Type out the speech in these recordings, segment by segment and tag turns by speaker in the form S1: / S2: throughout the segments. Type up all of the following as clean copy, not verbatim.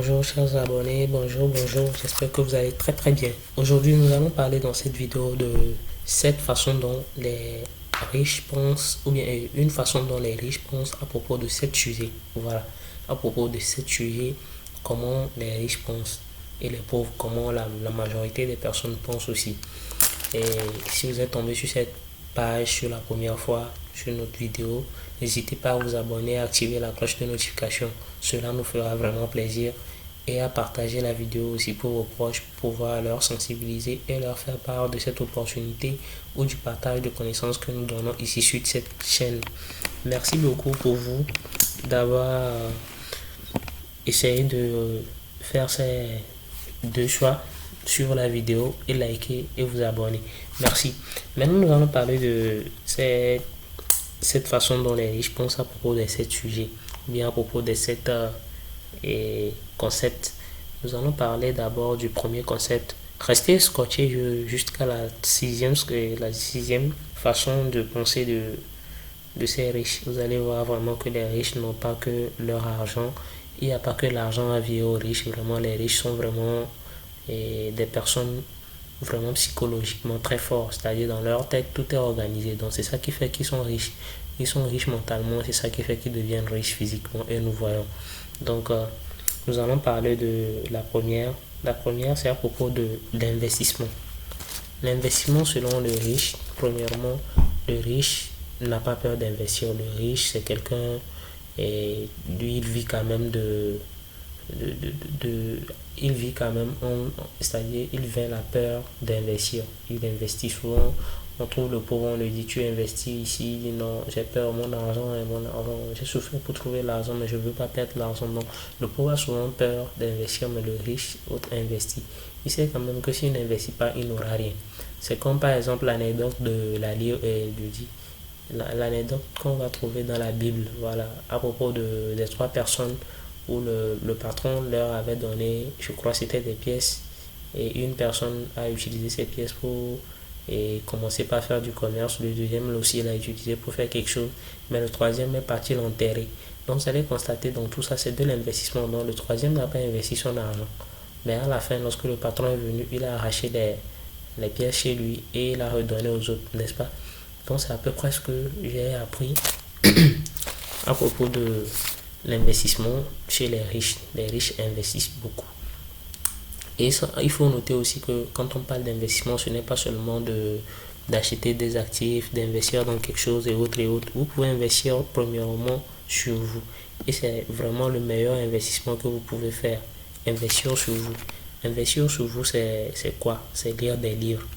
S1: Bonjour chers abonnés, bonjour, j'espère que vous allez très bien. Aujourd'hui nous allons parler dans cette vidéo de cette façon dont les riches pensent, ou bien une façon dont les riches pensent à propos de cette sujet. Voilà, à propos de cette sujet, comment les riches pensent et les pauvres, comment la majorité des personnes pensent aussi. Et si vous êtes tombé sur cette page sur la première fois sur notre vidéo, n'hésitez pas à vous abonner, à activer la cloche de notification. Cela nous fera vraiment plaisir. Et à partager la vidéo aussi pour vos proches pour pouvoir leur sensibiliser et leur faire part de cette opportunité ou du partage de connaissances que nous donnons ici sur cette chaîne. Merci beaucoup pour vous d'avoir essayé de faire ces deux choix sur la vidéo et liker et vous abonner. Merci. Maintenant, nous allons parler de cette façon dont les riches pensent à propos de ces sujets, ou bien à propos de cette concept. Nous allons parler d'abord du premier concept. Restez scotché jusqu'à la sixième façon de penser de ces riches. Vous allez voir vraiment que les riches n'ont pas que leur argent. Il n'y a pas que l'argent à vie aux riches. Vraiment, les riches sont vraiment des personnes vraiment psychologiquement très forts. C'est-à-dire dans leur tête, tout est organisé. Donc c'est ça qui fait qu'ils sont riches. Ils sont riches mentalement. C'est ça qui fait qu'ils deviennent riches physiquement. Et nous voyons. Donc nous allons parler de la première. La première, c'est à propos de l'investissement. L'investissement selon le riche, premièrement, le riche n'a pas peur d'investir. Le riche, c'est quelqu'un, et lui, il vit quand même il vit quand même, c'est-à-dire, il vient la peur d'investir. Il investit souvent. On trouve le pauvre, on lui dit tu investis ici, il dit non, j'ai peur, mon argent, j'ai souffert pour trouver l'argent, mais je ne veux pas perdre l'argent. Donc, le pauvre a souvent peur d'investir, mais le riche, autre investit. Il sait quand même que s'il n'investit pas, il n'aura rien. C'est comme par exemple l'anecdote de la livre et l'anecdote qu'on va trouver dans la Bible, voilà, à propos des trois personnes où le patron leur avait donné, je crois c'était des pièces, et une personne a utilisé ces pièces pour commencer par faire du commerce, le deuxième aussi l'a utilisé pour faire quelque chose, mais le troisième est parti l'enterrer. Donc vous allez constater dans tout ça c'est de l'investissement. Donc le troisième n'a pas investi son argent, mais à la fin lorsque le patron est venu, il a arraché les pièces chez lui et il a redonné aux autres, n'est-ce pas? Donc c'est à peu près ce que j'ai appris à propos de l'investissement chez les riches. Les riches investissent beaucoup. Et ça, il faut noter aussi que quand on parle d'investissement, ce n'est pas seulement d'acheter des actifs, d'investir dans quelque chose et autres et autres. Vous pouvez investir premièrement sur vous. Et c'est vraiment le meilleur investissement que vous pouvez faire. Investir sur vous. Investir sur vous, c'est quoi? C'est lire des livres.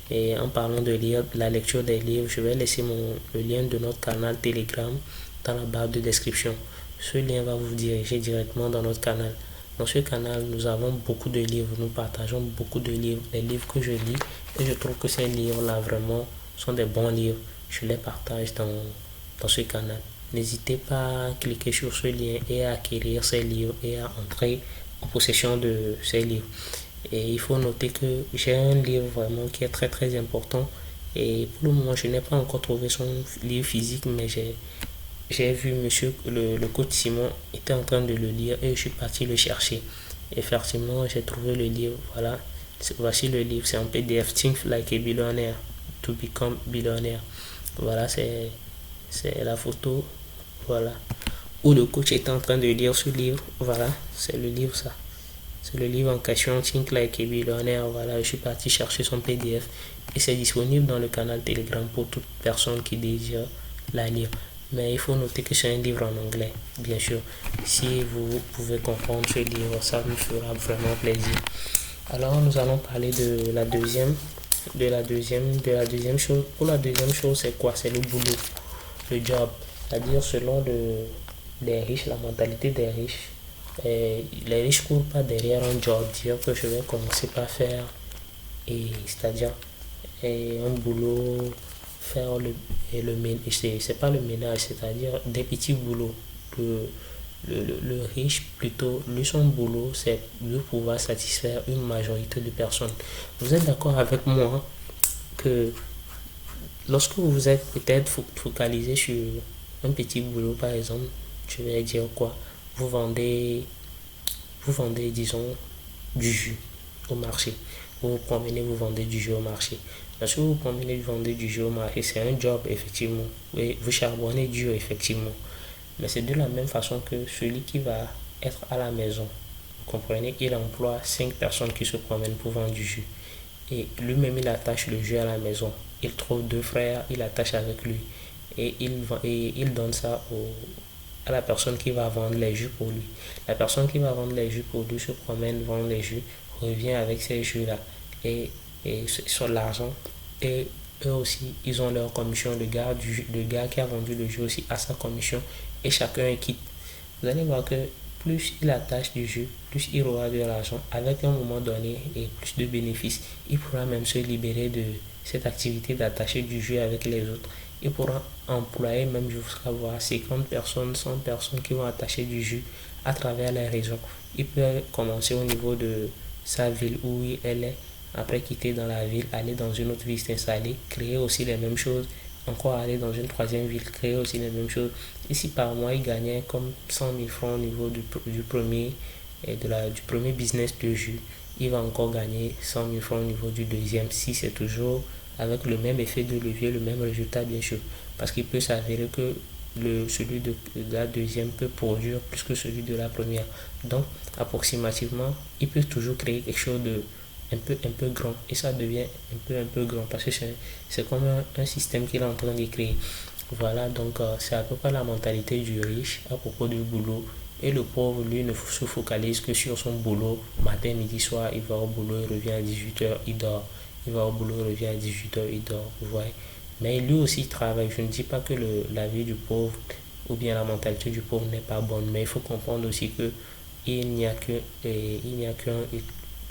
S1: Et en parlant de lire, la lecture des livres, je vais laisser le lien de notre canal Telegram dans la barre de description. Ce lien va vous diriger directement dans notre canal. Dans ce canal, nous avons beaucoup de livres, nous partageons beaucoup de livres, les livres que je lis, et je trouve que ces livres-là vraiment sont des bons livres. Je les partage dans ce canal. N'hésitez pas à cliquer sur ce lien et à acquérir ces livres et à entrer en possession de ces livres. Et il faut noter que j'ai un livre vraiment qui est très important. Et pour le moment, je n'ai pas encore trouvé son livre physique, mais j'ai vu monsieur, le coach Simon était en train de le lire et je suis parti le chercher. Effectivement, j'ai trouvé le livre. Voilà, voici le livre. C'est en PDF. Think like a billionaire to become billionaire. Voilà, c'est la photo. Voilà, où le coach était en train de lire ce livre. Voilà, c'est le livre ça. C'est le livre en question, Think Like a Billionaire. Voilà, je suis parti chercher son PDF et c'est disponible dans le canal Telegram pour toute personne qui désire la lire. Mais il faut noter que c'est un livre en anglais, bien sûr. Si vous pouvez comprendre ce livre, ça me fera vraiment plaisir. Alors, nous allons parler de la deuxième chose. Pour la deuxième chose, c'est quoi? C'est le boulot, le job. C'est-à-dire, selon les riches, la mentalité des riches, les riches ne courent pas derrière un job, dire que je vais commencer par faire, c'est-à-dire un boulot, faire le ménage, c'est pas le ménage, c'est-à-dire des petits boulots. Le riche, plutôt, lui, son boulot, c'est de pouvoir satisfaire une majorité de personnes. Vous êtes d'accord avec moi que lorsque vous êtes peut-être focalisé sur un petit boulot, par exemple, je vais dire quoi, vous vendez vous vendez, disons, du jus au marché. Vous vous promenez, vous vendez du jus au marché. Lorsque vous vous promenez, vous vendez du jus au marché, c'est un job, effectivement. Et vous charbonnez dur, effectivement. Mais c'est de la même façon que celui qui va être à la maison. Vous comprenez, il emploie 5 personnes qui se promènent pour vendre du jus. Et lui-même, il attache le jus à la maison. Il trouve deux frères, il attache avec lui. Et il donne ça à la personne qui va vendre les jus pour lui. La personne qui va vendre les jus pour lui se promène, vend les jus, revient avec ces jus-là. Et sur l'argent. Et eux aussi, ils ont leur commission. Le gars qui a vendu le jus aussi a sa commission. Et chacun est quitte. Vous allez voir que plus il attache du jus, plus il aura de l'argent avec un moment donné et plus de bénéfices. Il pourra même se libérer de cette activité d'attacher du jus avec les autres. Il pourra employer même jusqu'à voir 50 personnes, 100 personnes qui vont attacher du jus à travers les régions. Il peut commencer au niveau de sa ville où elle est, après quitter dans la ville, aller dans une autre ville s'installer, créer aussi les mêmes choses, encore aller dans une troisième ville, créer aussi les mêmes choses. Ici par mois, il gagnait comme 100 000 francs au niveau du premier du premier business de jus. Il va encore gagner 100 000 francs au niveau du deuxième, si c'est toujours avec le même effet de levier, le même résultat bien sûr. Parce qu'il peut s'avérer que celui de la deuxième peut produire plus que celui de la première. Donc, approximativement, il peut toujours créer quelque chose de un peu grand. Et ça devient un peu grand parce que c'est comme un système qu'il est en train de créer. Voilà, donc c'est à peu près la mentalité du riche à propos du boulot. Et le pauvre, lui, ne se focalise que sur son boulot. Matin, midi, soir, il va au boulot, il revient à 18 h, il dort. Il va au boulot, il revient à 18 h, il dort. Vous voyez. Mais lui aussi il travaille. Je ne dis pas que la vie du pauvre ou bien la mentalité du pauvre n'est pas bonne. Mais il faut comprendre aussi que il n'y a qu'un,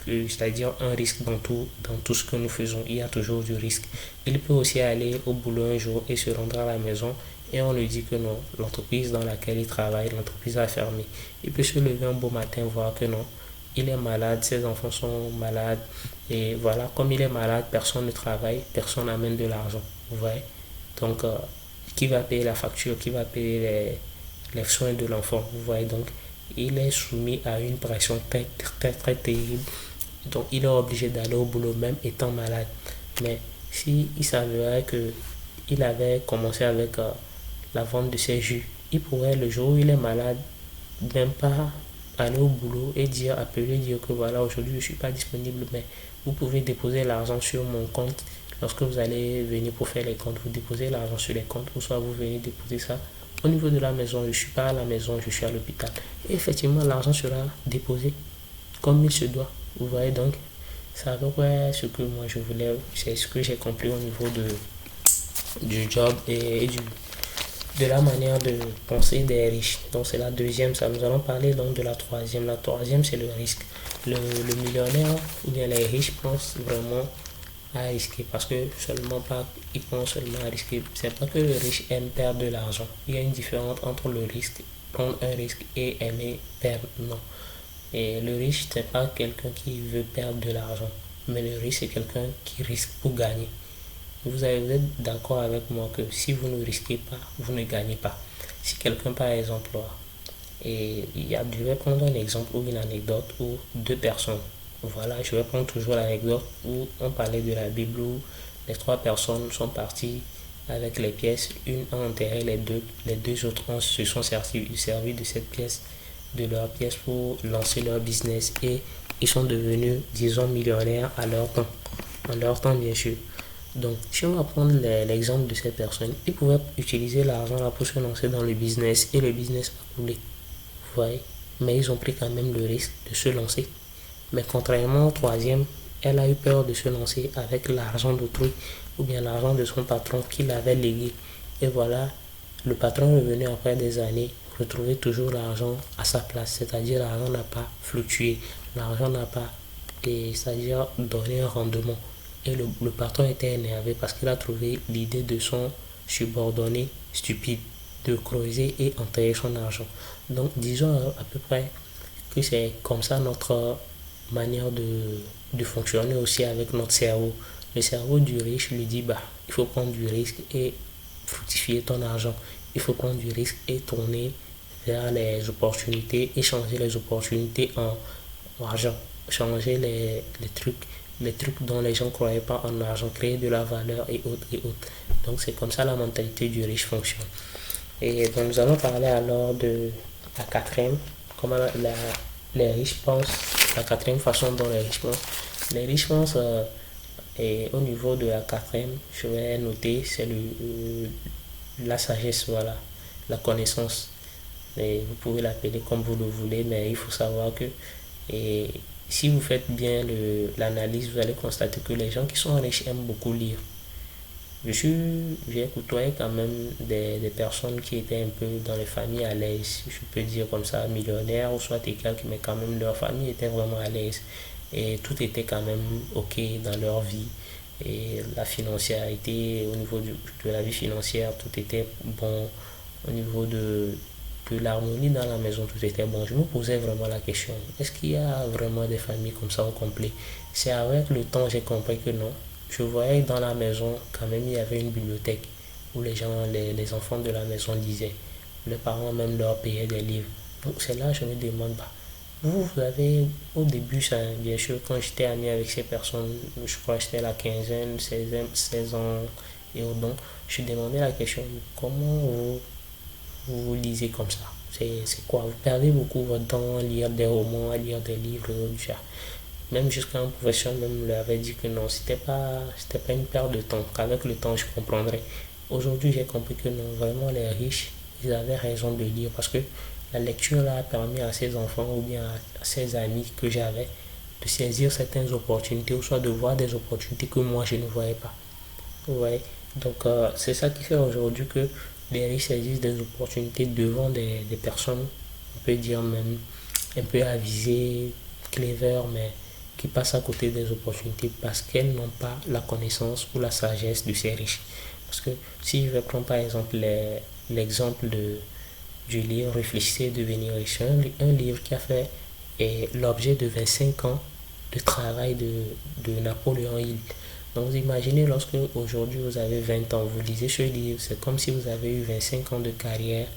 S1: c'est-à-dire un risque dans tout ce que nous faisons. Il y a toujours du risque. Il peut aussi aller au boulot un jour et se rendre à la maison et on lui dit que non, l'entreprise dans laquelle il travaille, l'entreprise a fermé. Il peut se lever un beau matin, voir que non, il est malade, ses enfants sont malades et voilà, comme il est malade, personne ne travaille, personne n'amène de l'argent. Vous voyez. Donc, qui va payer la facture, qui va payer les soins de l'enfant. Vous voyez, donc il est soumis à une pression très très très terrible. Donc il est obligé d'aller au boulot même étant malade. Mais si il s'avérait que il avait commencé avec la vente de ses jus, il pourrait le jour où il est malade même pas aller au boulot et appeler, dire que voilà, aujourd'hui je ne suis pas disponible, mais vous pouvez déposer l'argent sur mon compte. Lorsque vous allez venir pour faire les comptes, vous déposez l'argent sur les comptes, ou soit vous venez déposer ça au niveau de la maison. Je ne suis pas à la maison, je suis à l'hôpital. Et effectivement, l'argent sera déposé comme il se doit. Vous voyez, donc, c'est à peu près ce que moi je voulais, c'est ce que j'ai compris au niveau du job et de la manière de penser des riches. Donc c'est la deuxième, ça nous allons parler donc de la troisième. La troisième, c'est le risque. Le millionnaire ou bien les riches pensent vraiment à risquer parce que seulement pas, ils pensent seulement à risquer. C'est pas que le riche aime perdre de l'argent. Il y a une différence entre le risque, prendre un risque et aimer perdre. Non. Et le riche, c'est pas quelqu'un qui veut perdre de l'argent, mais le riche, c'est quelqu'un qui risque pour gagner. Vous êtes d'accord avec moi que si vous ne risquez pas, vous ne gagnez pas. Si quelqu'un, par exemple, je vais prendre un exemple ou une anecdote où deux personnes, voilà, je vais prendre toujours l'anecdote où on parlait de la Bible où les trois personnes sont parties avec les pièces, une a enterré les deux autres se sont servis de cette pièce, de leur pièce pour lancer leur business et ils sont devenus, disons, millionnaires à leur temps. En leur temps, bien sûr. Donc, si on va prendre l'exemple de cette personne, ils pouvaient utiliser l'argent là pour se lancer dans le business et le business a coulé. Vous voyez? Mais ils ont pris quand même le risque de se lancer. Mais contrairement au troisième, elle a eu peur de se lancer avec l'argent d'autrui ou bien l'argent de son patron qu'il avait légué. Et voilà, le patron est revenu après des années retrouver toujours l'argent à sa place. C'est-à-dire l'argent n'a pas fluctué, l'argent n'a pas, c'est-à-dire donné un rendement. Et le patron était énervé parce qu'il a trouvé l'idée de son subordonné stupide de creuser et enterrer son argent. Donc disons à peu près que c'est comme ça notre manière de fonctionner aussi avec notre cerveau. Le cerveau du riche lui dit bah il faut prendre du risque et fructifier ton argent. Il faut prendre du risque et tourner vers les opportunités et changer les opportunités en argent. Changer les trucs dont les gens ne croyaient pas en argent, créer de la valeur et autres et autres. Donc c'est comme ça la mentalité du riche fonctionne. Et donc nous allons parler alors de la quatrième, comment les riches pensent, la quatrième façon dont les riches pensent. Les riches pensent, et au niveau de la quatrième, je vais noter, c'est la sagesse, voilà, la connaissance. Et vous pouvez l'appeler comme vous le voulez, mais il faut savoir que et si vous faites bien l'analyse, vous allez constater que les gens qui sont riches aiment beaucoup lire. J'ai côtoyé quand même des personnes qui étaient un peu dans les familles à l'aise, je peux dire comme ça, millionnaires ou soit quelques, mais quand même leur famille était vraiment à l'aise. Et tout était quand même ok dans leur vie. Et la financiarité, au niveau de la vie financière, tout était bon. Au niveau de l'harmonie dans la maison, tout était bon. Je me posais vraiment la question, est-ce qu'il y a vraiment des familles comme ça au complet? C'est avec le temps j'ai compris que non. Je voyais que dans la maison, quand même, il y avait une bibliothèque où les enfants de la maison lisaient. Les parents même leur payaient des livres. Donc c'est là que je me demande, bah, vous avez, au début, ça, bien sûr, quand j'étais ami avec ces personnes, je crois que j'étais à la quinzaine, 16 ans, et donc, je demandais la question, comment vous lisez comme ça? C'est quoi? Vous perdez beaucoup votre temps à lire des romans, à lire des livres, déjà. Même jusqu'à un professeur même lui avait dit que non, c'était pas une perte de temps, qu'avec le temps je comprendrais. Aujourd'hui j'ai compris que non, vraiment les riches, ils avaient raison de lire parce que la lecture là a permis à ces enfants ou bien à ces amis que j'avais de saisir certaines opportunités ou soit de voir des opportunités que moi je ne voyais pas. Ouais. Donc c'est ça qui fait aujourd'hui que les riches saisissent des opportunités devant des personnes, on peut dire même un peu avisées, clever, mais qui passent à côté des opportunités parce qu'elles n'ont pas la connaissance ou la sagesse de ces riches. Parce que si je vais prendre par exemple l'exemple du livre Réfléchissez et devenir riche, un livre qui a fait l'objet de 25 ans de travail de Napoléon Hill. Donc vous imaginez lorsque aujourd'hui vous avez 20 ans, vous lisez ce livre, c'est comme si vous avez eu 25 ans de carrière,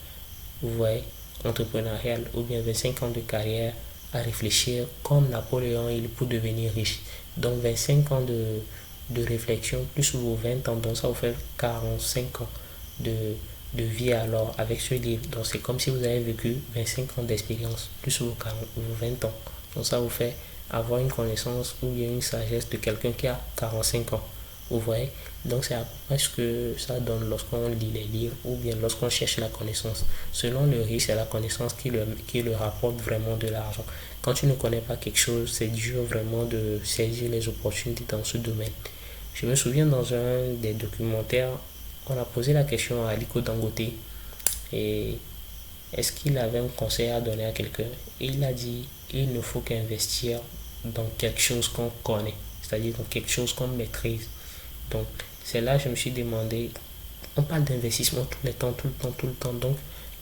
S1: vous voyez, entrepreneuriale, ou bien 25 ans de carrière à réfléchir comme Napoléon Hill pour devenir riche. Donc 25 ans de réflexion plus vos 20 ans, donc ça vous fait 45 ans de, de vie alors avec ce livre. Donc c'est comme si vous avez vécu 25 ans d'expérience plus vos 20 ans. Donc ça vous fait avoir une connaissance ou bien une sagesse de quelqu'un qui a 45 ans. Vous voyez? Donc c'est à peu près ce que ça donne lorsqu'on lit les livres ou bien lorsqu'on cherche la connaissance. Selon le riche, c'est la connaissance qui le rapporte vraiment de l'argent. Quand tu ne connais pas quelque chose, c'est dur vraiment de saisir les opportunités dans ce domaine. Je me souviens dans un des documentaires, on a posé la question à Aliko Dangote et est-ce qu'il avait un conseil à donner à quelqu'un? Et il a dit, il ne faut qu'investir dans quelque chose qu'on connaît, c'est-à-dire dans quelque chose qu'on maîtrise. Donc, c'est là que je me suis demandé, on parle d'investissement tout le temps, tout le temps, tout le temps. Donc,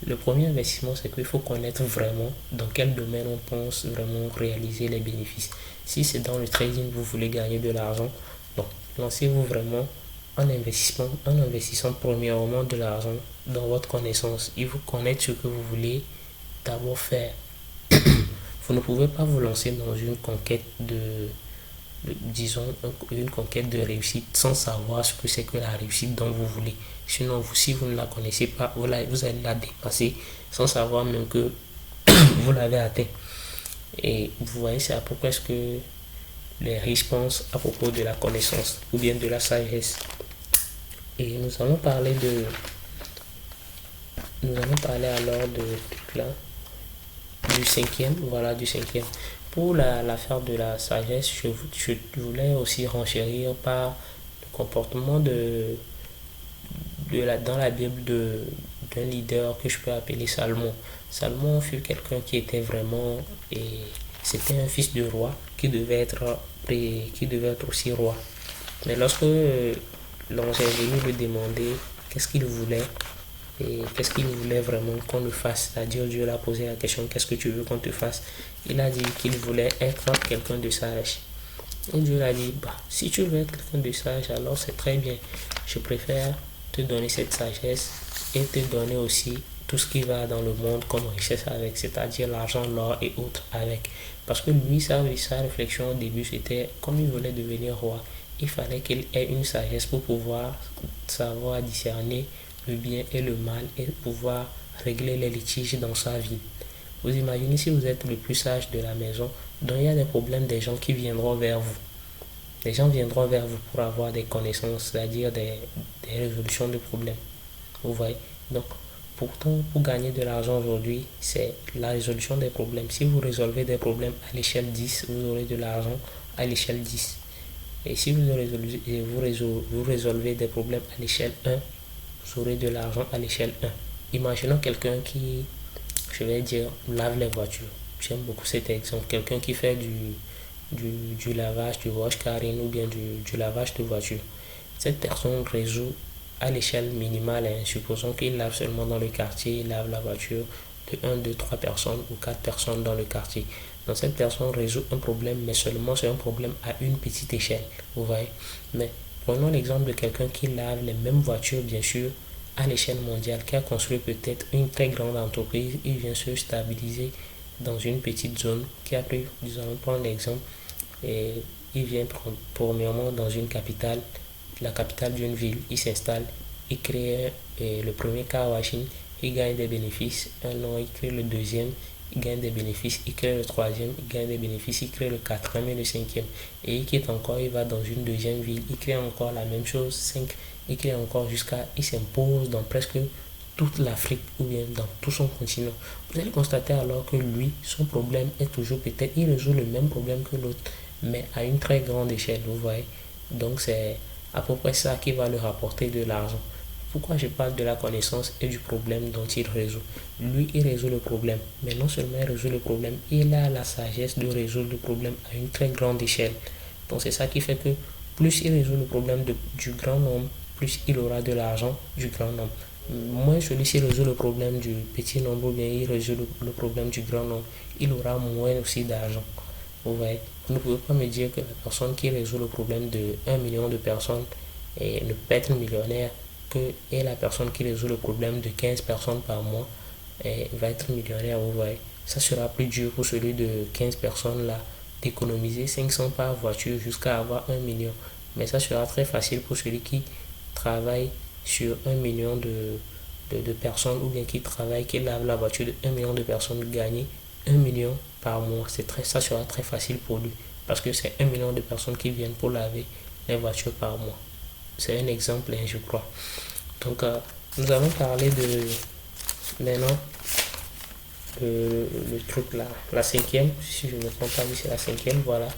S1: le premier investissement, c'est qu'il faut connaître vraiment dans quel domaine on pense vraiment réaliser les bénéfices. Si c'est dans le trading, vous voulez gagner de l'argent, donc lancez-vous vraiment en investissant premièrement de l'argent dans votre connaissance. Il faut connaître ce que vous voulez d'abord faire. Vous ne pouvez pas vous lancer dans une conquête disons, une conquête de réussite sans savoir ce que c'est que la réussite dont vous voulez. Sinon, si vous ne la connaissez pas, vous allez la dépasser sans savoir même que vous l'avez atteint. Et vous voyez, c'est à peu près ce que les riches pensent à propos de la connaissance ou bien de la sagesse. Et nous allons parler alors du cinquième, voilà, du cinquième. Pour l'affaire de la sagesse, je voulais aussi renchérir par le comportement dans la Bible d'un leader que je peux appeler Salomon. Salomon fut quelqu'un qui était vraiment, et c'était un fils de roi qui devait être aussi roi. Mais lorsque l'ange est venu lui demander qu'est-ce qu'il voulait, et qu'est-ce qu'il voulait vraiment qu'on le fasse, c'est-à-dire Dieu l'a posé la question, qu'est-ce que tu veux qu'on te fasse? Il a dit qu'il voulait être quelqu'un de sage. Et Dieu a dit, bah, si tu veux être quelqu'un de sage, alors c'est très bien. Je préfère te donner cette sagesse et te donner aussi tout ce qui va dans le monde comme richesse avec, c'est-à-dire l'argent, l'or et autres avec. Parce que lui, sa réflexion au début, c'était comme il voulait devenir roi, il fallait qu'il ait une sagesse pour pouvoir savoir discerner le bien et le mal et pouvoir régler les litiges dans sa vie. Vous imaginez si vous êtes le plus sage de la maison, donc il y a des problèmes, des gens qui viendront vers vous. Les gens viendront vers vous pour avoir des connaissances, c'est-à-dire des résolutions de problèmes. Vous voyez? Donc, pourtant, pour gagner de l'argent aujourd'hui, c'est la résolution des problèmes. Si vous résolvez des problèmes à l'échelle 10, vous aurez de l'argent à l'échelle 10. Et si vous résolvez des problèmes à l'échelle 1, vous aurez de l'argent à l'échelle 1. Imaginons quelqu'un qui, je vais dire, lave les voitures. J'aime beaucoup cet exemple. Quelqu'un qui fait du lavage, du wash carrying ou bien du lavage de voiture. Cette personne résout à l'échelle minimale, supposons qu'il lave seulement dans le quartier, il lave la voiture de 1, 2, 3 personnes ou 4 personnes dans le quartier. Donc cette personne résout un problème, mais seulement c'est un problème à une petite échelle, vous voyez. Mais prenons l'exemple de quelqu'un qui lave les mêmes voitures, bien sûr, à l'échelle mondiale, qui a construit peut-être une très grande entreprise, il vient se stabiliser dans une petite zone, qui a pris, disons, prendre l'exemple, et il vient premièrement dans une capitale, la capitale d'une ville, il s'installe, il crée le premier car washing, il gagne des bénéfices, un an il crée le deuxième, il gagne des bénéfices, il crée le troisième, il gagne des bénéfices, il crée le quatrième et le cinquième, et il quitte encore, il va dans une deuxième ville, il crée encore la même chose, 5, il crée encore jusqu'à, il s'impose dans presque toute l'Afrique ou bien dans tout son continent. Vous allez constater alors que lui, son problème est toujours peut-être, il résout le même problème que l'autre, mais à une très grande échelle, vous voyez. Donc c'est à peu près ça qui va lui rapporter de l'argent. Pourquoi je parle de la connaissance et du problème dont il résout? Lui, il résout le problème, mais non seulement il résout le problème, il a la sagesse de résoudre le problème à une très grande échelle. Donc c'est ça qui fait que plus il résout le problème du grand nombre, plus il aura de l'argent du grand nombre. Moins celui-ci résout le problème du petit nombre, ou bien il résout le problème du grand nombre, il aura moins aussi d'argent. Vous voyez, vous ne pouvez pas me dire que la personne qui résout le problème de 1 million de personnes ne peut être millionnaire et la personne qui résout le problème de 15 personnes par mois va être millionnaire. Vous voyez, ça sera plus dur pour celui de 15 personnes là d'économiser 500 par voiture jusqu'à avoir 1 million. Mais ça sera très facile pour celui qui travaille sur 1 million de personnes, ou bien qui travaille, qui lave la voiture de 1 million de personnes, gagner 1 million par mois. Ça sera très facile pour lui parce que c'est 1 million de personnes qui viennent pour laver les voitures par mois. C'est un exemple, je crois. Donc, nous allons parler de maintenant le truc là, la cinquième, si je ne me trompe pas, c'est la cinquième, voilà.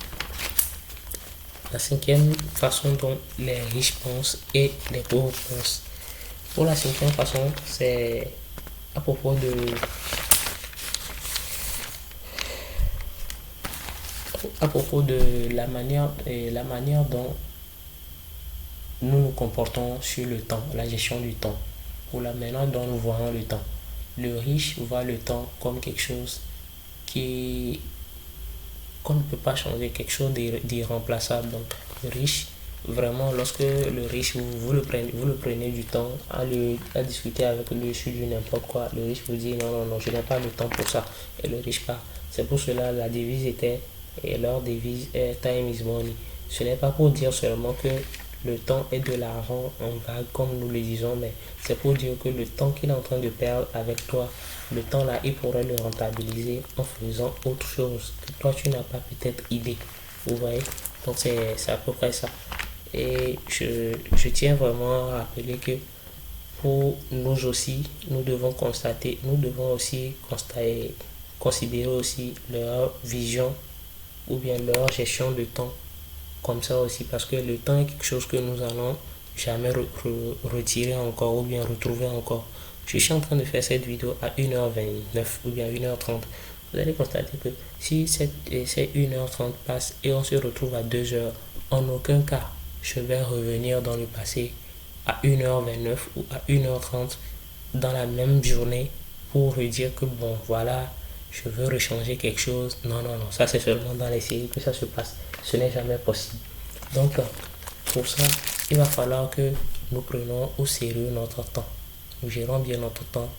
S1: La cinquième façon dont les riches pensent et les pauvres pensent. Pour la cinquième façon, c'est à propos de la manière dont nous nous comportons sur le temps, la gestion du temps, ou la manière dont nous voyons le temps. Le riche voit le temps comme quelque chose qu'on ne peut pas changer, quelque chose d'irremplaçable. Donc, le riche, vraiment, lorsque le riche, vous le prenez du temps à discuter avec lui sur du n'importe quoi, le riche vous dit non, je n'ai pas le temps pour ça. Et le riche part. C'est pour cela la devise était, et leur devise est time is money. Ce n'est pas pour dire seulement que le temps est de l'argent en vague, comme nous le disons, mais c'est pour dire que le temps qu'il est en train de perdre avec toi, le temps là, il pourrait le rentabiliser en faisant autre chose que toi, tu n'as pas peut-être idée. Vous voyez? Donc, c'est à peu près ça. Et je tiens vraiment à rappeler que pour nous aussi, nous devons aussi considérer aussi leur vision ou bien leur gestion de temps comme ça aussi, parce que le temps est quelque chose que nous allons jamais retirer encore ou bien retrouver encore. Je suis en train de faire cette vidéo à 1h29 ou bien 1h30. Vous allez constater que si ces 1h30 passe et on se retrouve à 2h, en aucun cas je vais revenir dans le passé à 1h29 ou à 1h30 dans la même journée pour redire que bon voilà, je veux rechanger quelque chose. Non, ça c'est seulement dans les séries que ça se passe. Ce n'est jamais possible. Donc, pour ça, il va falloir que nous prenions au sérieux notre temps. Nous gérons bien notre temps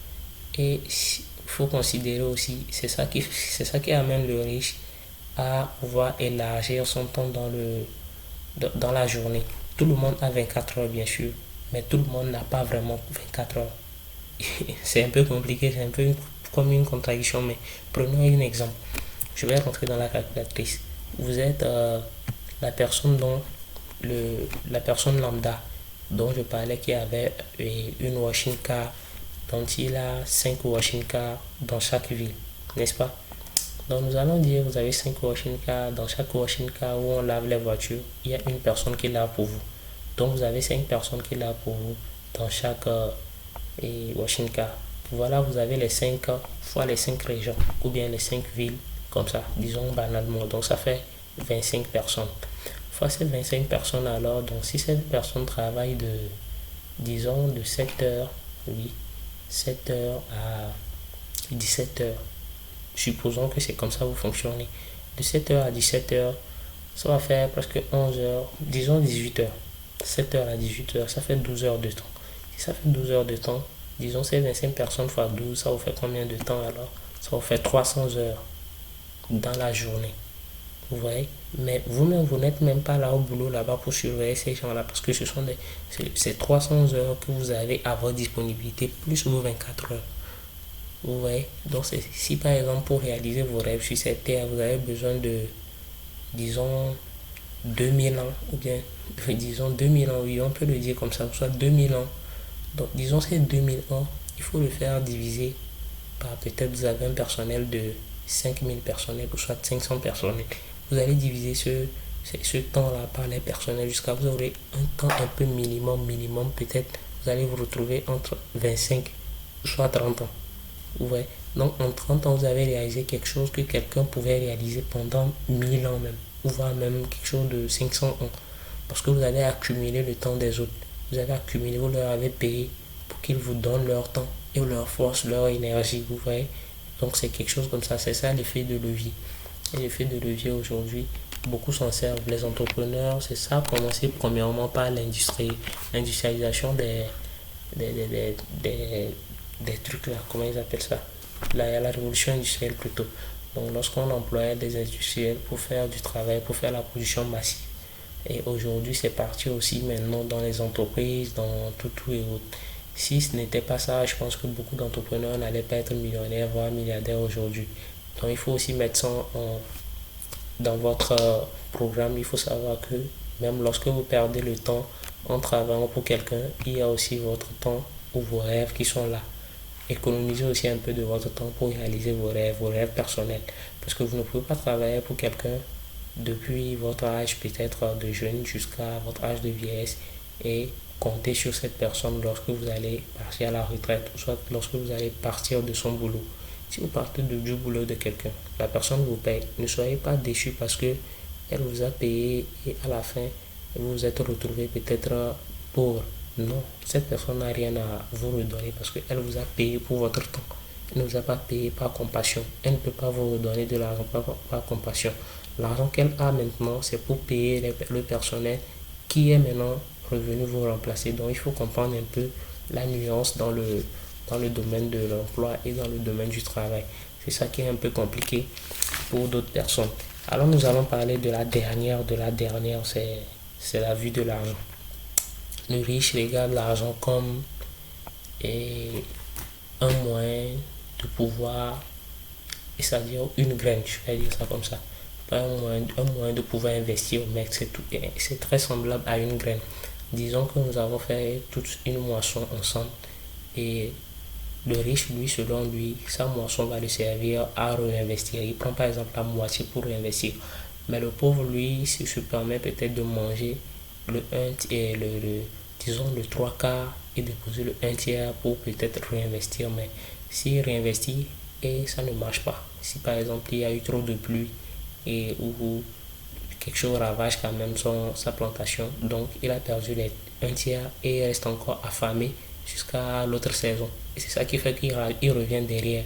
S1: Et il faut considérer aussi, c'est ça qui amène le riche à pouvoir élargir son temps dans la journée. Tout le monde a 24 heures, bien sûr, mais tout le monde n'a pas vraiment 24 heures. C'est un peu compliqué, c'est un peu comme une contradiction, mais prenons un exemple. Je vais rentrer dans la calculatrice. Vous êtes la personne la personne lambda dont je parlais qui avait une washing car, dont il a 5 washing cars dans chaque ville, n'est-ce pas? Donc nous allons dire vous avez 5 washing cars, dans chaque washing car où on lave les voitures, il y a une personne qui lave pour vous. Donc vous avez 5 personnes qui lavent pour vous dans chaque washing car. Voilà, vous avez les 5 fois les 5 régions ou bien les 5 villes comme ça, disons banalement. Donc ça fait 25 personnes. Fois ces 25 personnes alors, donc si cette personne travaille disons de 7 heures, oui, 7 heures à 17 heures. Supposons que c'est comme ça vous fonctionnez. De 7 heures à 17 heures, ça va faire presque 11 heures, disons 18 heures. 7 heures à 18 heures, ça fait 12 heures de temps. Si ça fait 12 heures de temps, disons c'est 25 personnes fois 12, ça vous fait combien de temps alors? Ça vous fait 300 heures dans la journée. Vous voyez? Mais vous-même, vous n'êtes même pas là au boulot là-bas pour surveiller ces gens-là parce que c'est 300 heures que vous avez à votre disponibilité plus vos 24 heures. Vous voyez? Donc, si par exemple, pour réaliser vos rêves sur cette terre, vous avez besoin de, disons, 2000 ans, ou bien, disons, 2000 ans, oui, on peut le dire comme ça, soit 2000 ans. Donc, disons, ces 2000 ans, il faut le faire diviser par peut-être vous avez un personnel de 5000 personnels ou soit 500 personnels. Vous allez diviser ce temps-là par les personnels jusqu'à vous aurez un temps un peu minimum, peut-être vous allez vous retrouver entre 25 soit 30 ans. Ouais. Donc en 30 ans, vous avez réalisé quelque chose que quelqu'un pouvait réaliser pendant 1000 ans même, ou voire même quelque chose de 500 ans. Parce que vous avez accumulé le temps des autres. Vous avez accumulé, vous leur avez payé pour qu'ils vous donnent leur temps et leur force, leur énergie, vous voyez. Donc c'est quelque chose comme ça, c'est ça l'effet de levier. Et l'effet de levier aujourd'hui, beaucoup s'en servent. Les entrepreneurs, c'est ça, commencer premièrement par l'industrialisation des, des, des, des trucs là, comment ils appellent ça? La révolution industrielle plutôt. Donc lorsqu'on employait des industriels pour faire du travail, pour faire la production massive. Et aujourd'hui, c'est parti aussi maintenant dans les entreprises, dans tout et autres. Si ce n'était pas ça, je pense que beaucoup d'entrepreneurs n'allaient pas être millionnaires, voire milliardaires aujourd'hui. Donc il faut aussi mettre ça dans votre programme. Il faut savoir que même lorsque vous perdez le temps en travaillant pour quelqu'un, il y a aussi votre temps ou vos rêves qui sont là. Économisez aussi un peu de votre temps pour réaliser vos rêves personnels. Parce que vous ne pouvez pas travailler pour quelqu'un depuis votre âge peut-être de jeune jusqu'à votre âge de vieillesse et compter sur cette personne lorsque vous allez partir à la retraite ou soit lorsque vous allez partir de son boulot. Si vous partez du boulot de quelqu'un, la personne vous paye. Ne soyez pas déçu parce que elle vous a payé et à la fin, vous vous êtes retrouvé peut-être pauvre. Non, cette personne n'a rien à vous redonner parce qu'elle vous a payé pour votre temps. Elle ne vous a pas payé par compassion. Elle ne peut pas vous redonner de l'argent par compassion. L'argent qu'elle a maintenant, c'est pour payer le personnel qui est maintenant revenu vous remplacer. Donc il faut comprendre un peu la nuance dans le domaine de l'emploi et dans le domaine du travail. C'est ça qui est un peu compliqué pour d'autres personnes. Alors nous allons parler de la dernière, c'est la vue de l'argent. Le riche regarde l'argent comme un moyen de pouvoir, c'est-à-dire une graine, je vais dire ça comme ça. Pas un moyen de pouvoir investir, mais c'est très semblable à une graine. Disons que nous avons fait toute une moisson ensemble et le riche, lui, selon lui, sa moisson va le servir à réinvestir. Il prend par exemple la moitié pour réinvestir. Mais le pauvre, lui, s'il se permet peut-être de manger le 1 et disons le 3 quarts et déposer le 1 tiers pour peut-être réinvestir. Mais s'il réinvestit et ça ne marche pas, si par exemple il y a eu trop de pluie et ou quelque chose ravage quand même sa plantation, donc il a perdu les 1 tiers et il reste encore affamé jusqu'à l'autre saison. Et c'est ça qui fait qu'il revient derrière.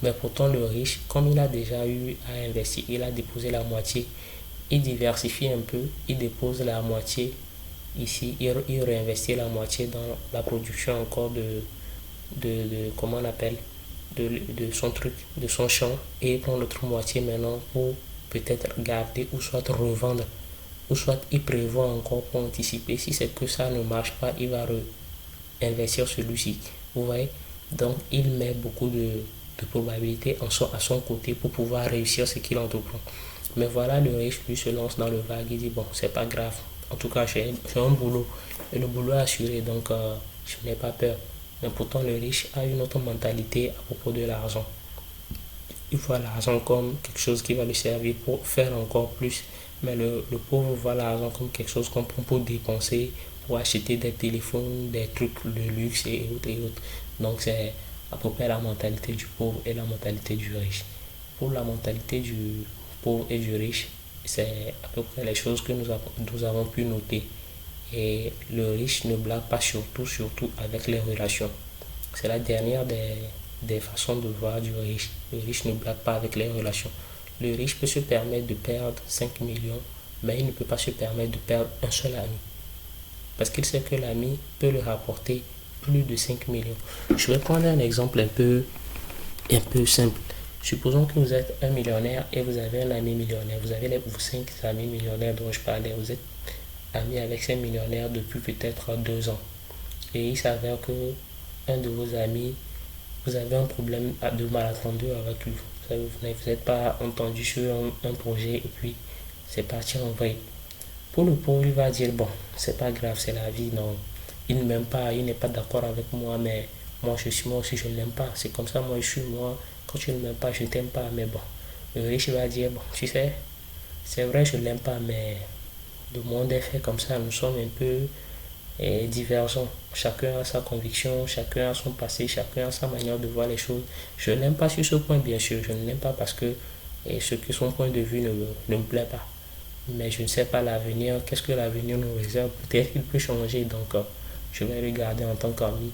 S1: Mais pourtant, le riche, comme il a déjà eu à investir, il a déposé la moitié. Il diversifie un peu, il dépose la moitié ici, il réinvestit la moitié dans la production encore comment on appelle, de son truc, de son champ, et prend l'autre moitié maintenant pour peut-être garder ou soit revendre, ou soit il prévoit encore pour anticiper. Si c'est que ça ne marche pas, il va investir celui-ci. Vous voyez? Donc il met beaucoup de probabilités à son côté pour pouvoir réussir ce qu'il entreprend. Mais voilà, le riche lui se lance dans le vague, il dit bon, c'est pas grave, en tout cas j'ai un boulot, et le boulot est assuré, donc je n'ai pas peur. Mais pourtant le riche a une autre mentalité à propos de l'argent. Il voit l'argent comme quelque chose qui va lui servir pour faire encore plus. Mais le pauvre voit l'argent comme quelque chose qu'on prend pour dépenser, pour acheter des téléphones, des trucs de luxe et autres et autres. Donc c'est à peu près la mentalité du pauvre et la mentalité du riche. Pour la mentalité du pauvre et du riche, c'est à peu près les choses que nous avons pu noter. Et le riche ne blague pas surtout avec les relations. C'est la dernière des façons de voir du riche. Le riche ne blague pas avec les relations. Le riche peut se permettre de perdre 5 millions, mais il ne peut pas se permettre de perdre un seul ami. Parce qu'il sait que l'ami peut le rapporter plus de 5 millions. Je vais prendre un exemple un peu simple. Supposons que vous êtes un millionnaire et vous avez un ami millionnaire. Vous avez vos 5 amis millionnaires dont je parlais. Vous êtes ami avec ces millionnaires depuis peut-être 2 ans. Et il s'avère que un de vos amis, vous avez un problème de malentendu avec lui. Vous n'êtes pas entendu sur un projet et puis c'est parti en vrille. Pour le pauvre, il va dire, bon, c'est pas grave, c'est la vie, non. Il ne m'aime pas, il n'est pas d'accord avec moi, mais moi aussi, je ne l'aime pas. C'est comme ça, moi je suis moi. Quand tu ne m'aimes pas, je ne t'aime pas, mais bon. Le riche va dire, bon, tu sais, c'est vrai, je ne l'aime pas, mais le monde est fait comme ça, nous sommes un peu divergents. Chacun a sa conviction, chacun a son passé, chacun a sa manière de voir les choses. Je ne l'aime pas sur ce point, bien sûr, je ne l'aime pas parce que ce que son point de vue ne me plaît pas. Mais je ne sais pas l'avenir, qu'est-ce que l'avenir nous réserve. Peut-être qu'il peut changer, donc je vais le garder en tant qu'ami.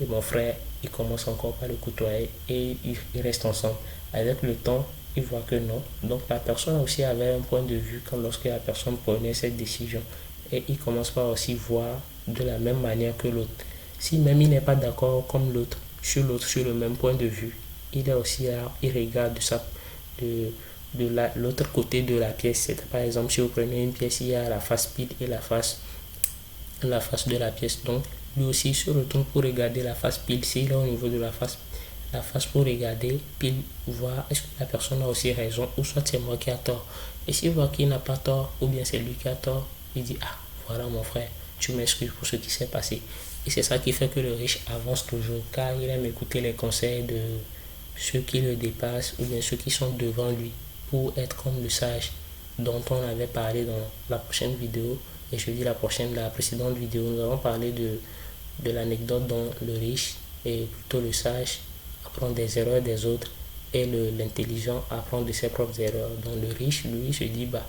S1: Et mon frère, il commence encore par le côtoyer et ils restent ensemble. Avec le temps, il voit que non. Donc la personne aussi avait un point de vue quand lorsque la personne prenait cette décision. Et il commence par aussi voir de la même manière que l'autre. Si même il n'est pas d'accord comme l'autre, sur le même point de vue, il est aussi là, il regarde de, l'autre côté de la pièce. C'est, par exemple, si vous prenez une pièce, il y a la face pile et la face de la pièce. Donc, lui aussi il se retourne pour regarder la face pile. S'il est au niveau de la face pour regarder pile, voir est-ce que la personne a aussi raison ou soit c'est moi qui a tort. Et s'il voit qu'il n'a pas tort ou bien c'est lui qui a tort, il dit, ah, voilà mon frère, tu m'excuses pour ce qui s'est passé. Et c'est ça qui fait que le riche avance toujours, car il aime écouter les conseils de ceux qui le dépassent ou bien ceux qui sont devant lui, pour être comme le sage dont on avait parlé dans la prochaine vidéo. Et je dis la précédente vidéo, nous avons parlé de l'anecdote dont le riche et plutôt le sage apprend des erreurs des autres et l'intelligent apprend de ses propres erreurs. Donc le riche, lui, se dit, bah,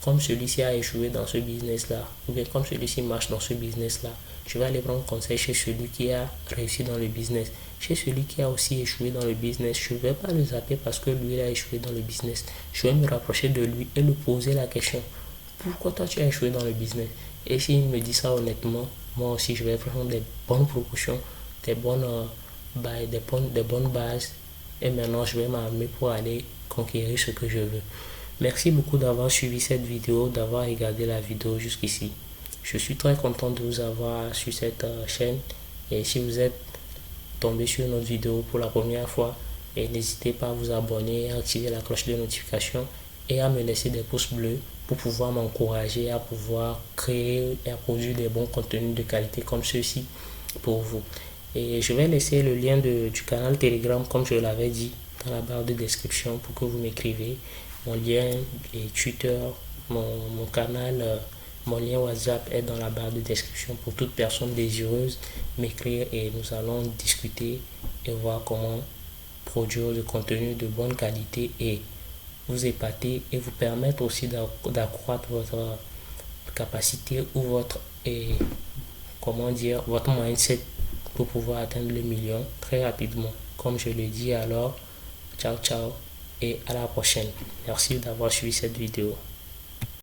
S1: comme celui-ci a échoué dans ce business-là, ou bien comme celui-ci marche dans ce business-là, je vais aller prendre conseil chez celui qui a réussi dans le business. Chez celui qui a aussi échoué dans le business, je ne vais pas le zapper parce que lui a échoué dans le business. Je vais me rapprocher de lui et lui poser la question. Pourquoi toi tu as échoué dans le business? Et s'il me dit ça honnêtement, moi aussi je vais prendre des bonnes proportions, des bonnes bases. Et maintenant je vais m'armer pour aller conquérir ce que je veux. Merci beaucoup d'avoir suivi cette vidéo, d'avoir regardé la vidéo jusqu'ici. Je suis très content de vous avoir sur cette chaîne. Et si vous êtes tombé sur notre vidéo pour la première fois, n'hésitez pas à vous abonner, à activer la cloche de notification et à me laisser des pouces bleus pour pouvoir m'encourager à pouvoir créer et à produire des bons contenus de qualité comme ceux-ci pour vous. Et je vais laisser le lien du canal Telegram, comme je l'avais dit, dans la barre de description pour que vous m'écrivez. Mon lien et Twitter, mon canal, mon lien WhatsApp est dans la barre de description pour toute personne désireuse m'écrire et nous allons discuter et voir comment produire du contenu de bonne qualité et vous épater et vous permettre aussi d'accroître votre capacité ou votre votre mindset pour pouvoir atteindre le million très rapidement. Comme je le dis, alors ciao ciao et à la prochaine. Merci d'avoir suivi cette vidéo.